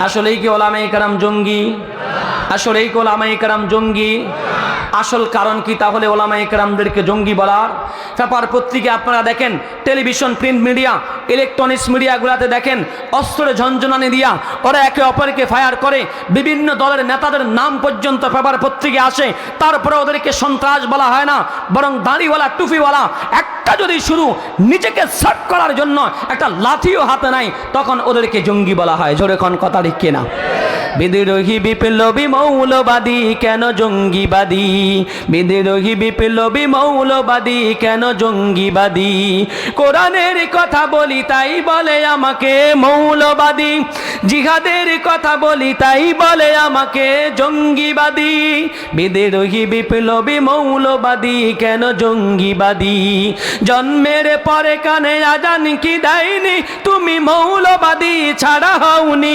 আসলেই কি ওলামায়ে কেরাম জঙ্গি? আসলেই কি ওলামায়ে কেরাম জঙ্গি? আসল কারণ কি তাহলে ওলামায়ে কেরামদেরকে জঙ্গি বলার? পেপার পত্রিকা আপনারা দেখেন, টেলিভিশন, প্রিন্ট মিডিয়া, ইলেকট্রনিক্স মিডিয়াগুলোতে দেখেন, অস্ত্রে ঝনঝনানি দিয়া ওরা একে অপরকে ফায়ার করে, বিভিন্ন দলের নেতাদের নাম পর্যন্ত পেপার পত্রিকা আসে, তারপরে ওদেরকে সন্ত্রাস বলা হয় না, বরং দাড়িওয়ালা টুপিওয়ালা একটা যদি শুরু নিজেকে সার্ভ করার জন্য একটা লাঠিও হাতে নাই, তখন ওদেরকে জঙ্গি বলা হয়। জোরে কোন কথা ঠিক কিনা? বিদ্রোহী বিপ্লবী মৌলবাদী কেন জঙ্গিবাদী? বিদ্রোহী বিপ্লবী মৌলবাদী কেন জঙ্গিবাদী? কোরআনের কথা বলি তাই বলে আমাকে মৌলবাদী, জিহাদের কথা বলি তাই বলে আমাকে জঙ্গিবাদী। বিদ্রোহী বিপ্লবী মৌলবাদী কেন জঙ্গিবাদী? জন্মের পরে কানে আজান কি দেয়নি, তুমি মৌলবাদী ছাড়া হওনি।